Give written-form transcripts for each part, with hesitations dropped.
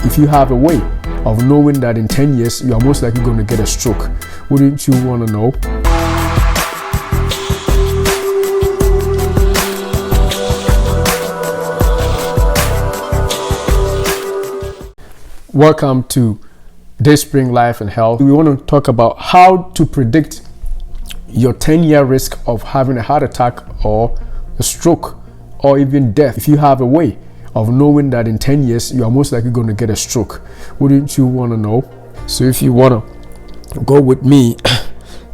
If you have a way of knowing that in 10 years you are most likely going to get a stroke, wouldn't you want to know? Welcome to Dayspring Life and Health. We want to talk about how to predict your 10-year risk of having a heart attack or a stroke or even death. If you have a way of knowing that in 10 years you are most likely going to get a stroke, wouldn't you want to know? So if you want to go with me,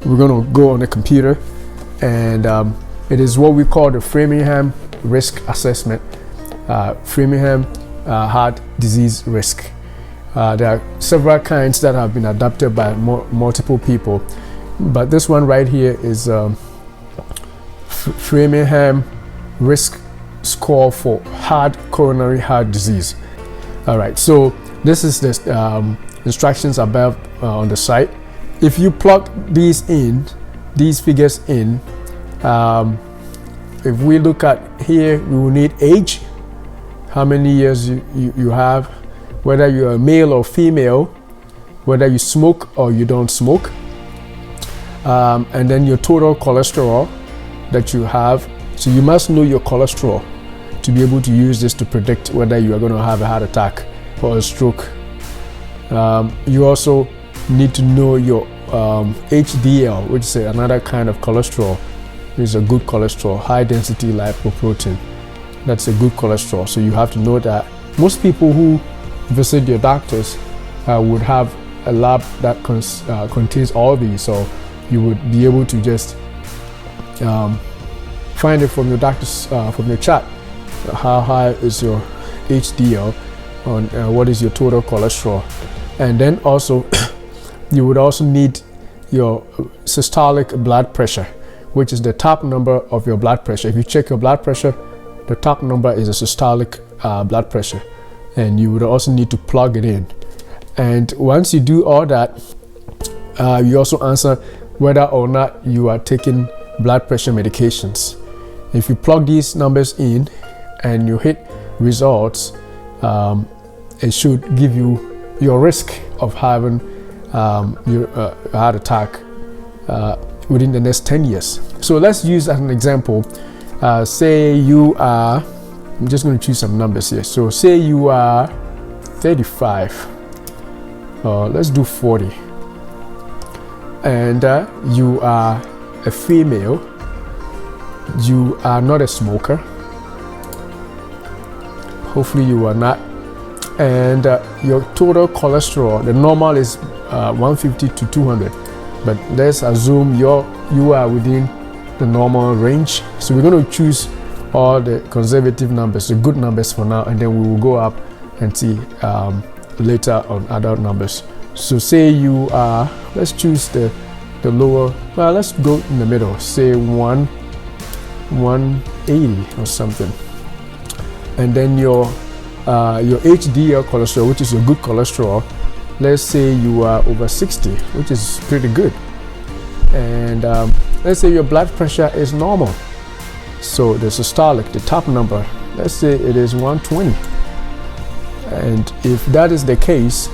we're going to go on the computer, and it is what we call the Framingham risk assessment. Framingham heart disease risk. There are several kinds that have been adapted by multiple people, but this one right here is Framingham risk score for coronary heart disease. All right, so this is the instructions above on the site. If you plug these figures in, if we look at here, we will need age, how many years you have, whether you're a male or female, whether you smoke or you don't smoke, and then your total cholesterol that you have. So you must know your cholesterol to be able to use this to predict whether you are going to have a heart attack or a stroke. You also need to know your HDL, which is another kind of cholesterol. It's a good cholesterol, high density lipoprotein. That's a good cholesterol. So you have to know that. Most people who visit your doctors would have a lab that contains all these, so you would be able to just find it from your doctor's from your chart. How high is your HDL, on what is your total cholesterol, and then also you would also need your systolic blood pressure, which is the top number of your blood pressure. If you check your blood pressure, the top number is a systolic blood pressure, and you would also need to plug it in. And once you do all that, you also answer whether or not you are taking blood pressure medications. If you plug these numbers in and you hit results, it should give you your risk of having your heart attack within the next 10 years. So let's use as an example, say you are, I'm just going to choose some numbers here. So say you are 35, let's do 40, and you are a female, you are not a smoker, hopefully you are not, and your total cholesterol, the normal is 150 to 200, but let's assume you are within the normal range. So we're going to choose all the conservative numbers, the good numbers for now, and then we will go up and see later on other numbers. So say you are, let's choose the lower, well, let's go in the middle, say 180 or something, and then your HDL cholesterol, which is your good cholesterol, let's say you are over 60, which is pretty good, and let's say your blood pressure is normal. So the systolic, the top number, let's say it is 120, and if that is the case,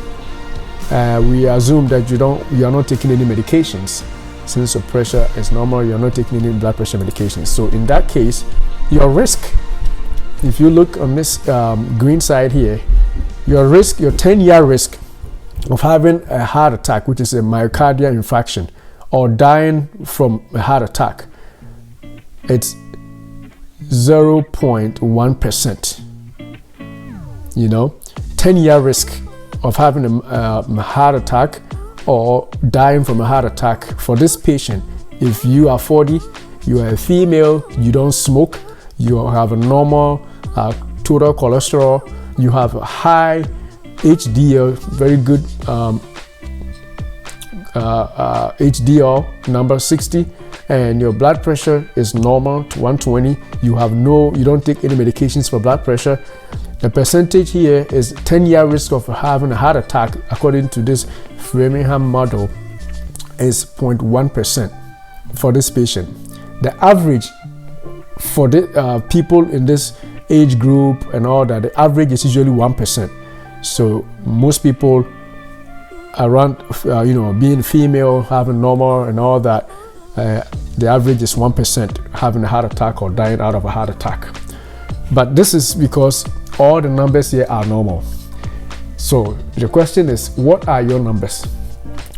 we assume that you are not taking any medications. Since your pressure is normal, you are not taking any blood pressure medications. So in that case, your risk, if you look on this green side here, your 10-year risk of having a heart attack, which is a myocardial infarction, or dying from a heart attack, it's 0.1%. 10-year risk of having a heart attack or dying from a heart attack for this patient. If you are 40, you are a female, you don't smoke, you have a normal total cholesterol, you have a high HDL, very good HDL number 60, and your blood pressure is normal to 120, you don't take any medications for blood pressure, the percentage here is 10-year risk of having a heart attack, according to this Framingham model, is 0.1% for this patient. The average for the people in this age group and all that, the average is usually 1%. So most people around, being female, having normal and all that, the average is 1% having a heart attack or dying out of a heart attack. But this is because all the numbers here are normal. So the question is, what are your numbers?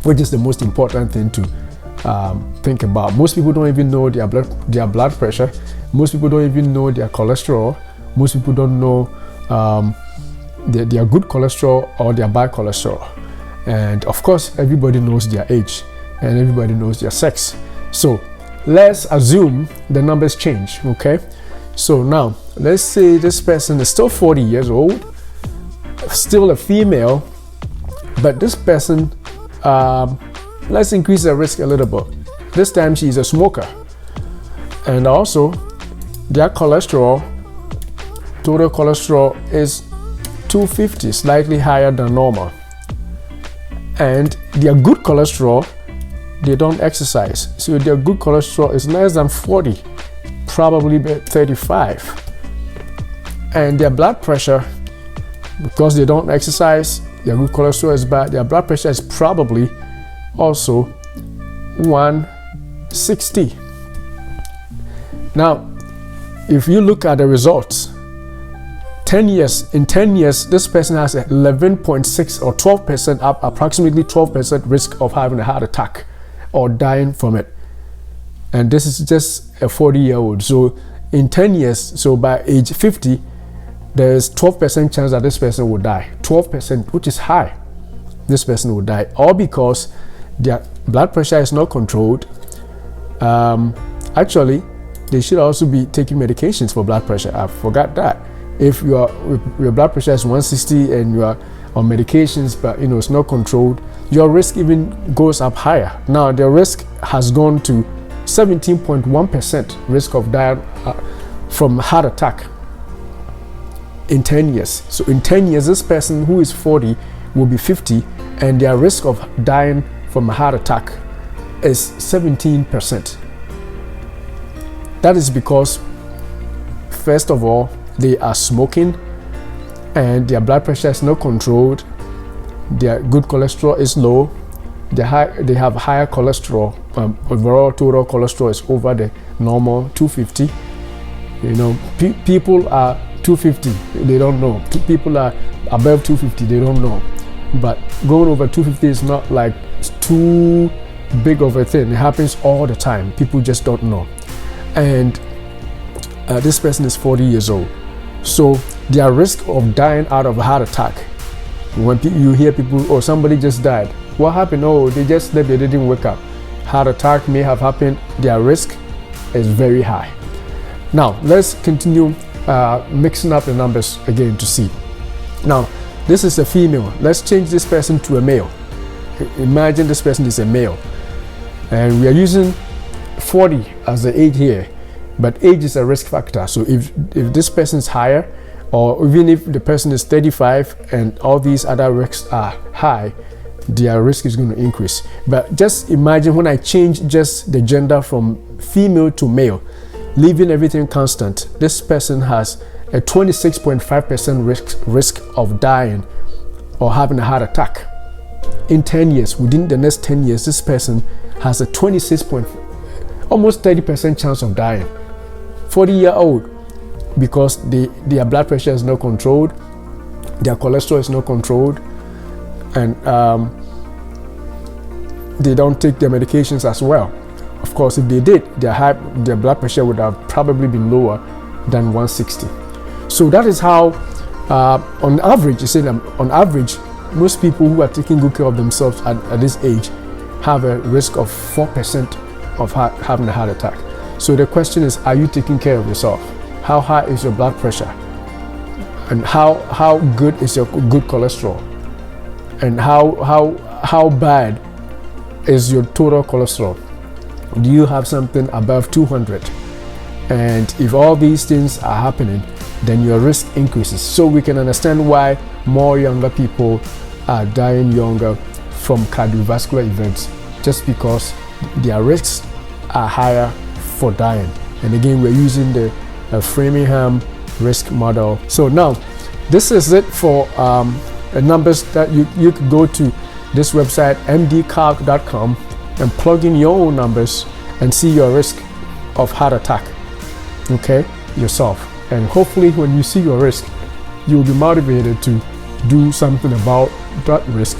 Which is the most important thing to think about. Most people don't even know their blood pressure. Most people don't even know their cholesterol. Most people don't know their good cholesterol or their bad cholesterol. And of course, everybody knows their age and everybody knows their sex. So let's assume the numbers change, okay? So now, let's say this person is still 40 years old, still a female, but this person, let's increase the risk a little bit. This time she's a smoker. And also, their cholesterol, total cholesterol is 250, slightly higher than normal. And their good cholesterol, they don't exercise. So their good cholesterol is less than 40, probably 35. And their blood pressure, because they don't exercise, their good cholesterol is bad, their blood pressure is probably also 160. Now, if you look at the results, in 10 years, this person has 11.6 or 12% up, approximately 12% risk of having a heart attack or dying from it. And this is just a 40-year-old. So in 10 years, so by age 50, there's 12% chance that this person will die. 12%, which is high. This person will die, all because their blood pressure is not controlled. Actually, they should also be taking medications for blood pressure. I forgot that. If your blood pressure is 160 and you are on medications, but it's not controlled, your risk even goes up higher. Now the risk has gone to 17.1% risk of dying from heart attack in 10 years. So in 10 years, this person who is 40 will be 50, and their risk of dying from a heart attack is 17%. That is because, first of all, they are smoking and their blood pressure is not controlled, their good cholesterol is low, they have higher cholesterol, overall total cholesterol is over the normal 250. People are 250, they don't know. People are above 250, they don't know. But going over 250 is not like too big of a thing. It happens all the time. People just don't know. And this person is 40 years old. So their risk of dying out of a heart attack, when you hear people, oh, somebody just died. What happened? Oh, they just slept, they didn't wake up. Heart attack may have happened. Their risk is very high. Now, let's continue mixing up the numbers again to see. Now, this is a female. Let's change this person to a male. Imagine this person is a male. And we are using 40 as the age here. But age is a risk factor. So if this person is higher, or even if the person is 35 and all these other risks are high, their risk is going to increase. But just imagine when I change just the gender from female to male, leaving everything constant, this person has a 26.5% risk of dying or having a heart attack. In 10 years, within the next 10 years, this person has a almost 30% chance of dying. 40-year-old, because their blood pressure is not controlled, their cholesterol is not controlled, and they don't take their medications as well. Of course, if they did, their blood pressure would have probably been lower than 160. So that is how, on average, most people who are taking good care of themselves at this age have a risk of 4% of having a heart attack. So the question is, are you taking care of yourself? How high is your blood pressure? And how good is your good cholesterol? And how bad is your total cholesterol? Do you have something above 200? And if all these things are happening, then your risk increases. So we can understand why more younger people are dying younger from cardiovascular events, just because their risks are higher for dying. And again, we're using the Framingham risk model. So now, this is it for numbers that you could go to this website, mdcalc.com, and plug in your own numbers and see your risk of heart attack, okay, yourself. And hopefully when you see your risk, you will be motivated to do something about that risk,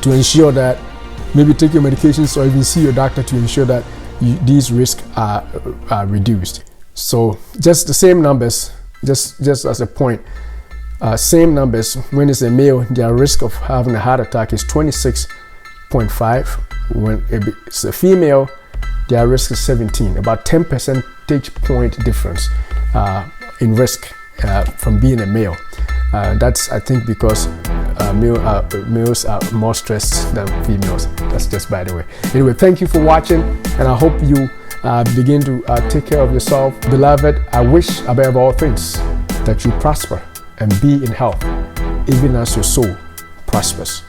to ensure that maybe take your medications or even see your doctor to ensure that these risks are reduced. So just the same numbers, just as a point, same numbers. When it's a male, their risk of having a heart attack is 26.5. When it's a female, their risk is 17. About 10 percentage point difference in risk from being a male. That's, I think, because males are more stressed than females. That's just by the way. Anyway, thank you for watching, and I hope you begin to take care of yourself. Beloved, I wish above all things that you prosper and be in health, even as your soul prospers.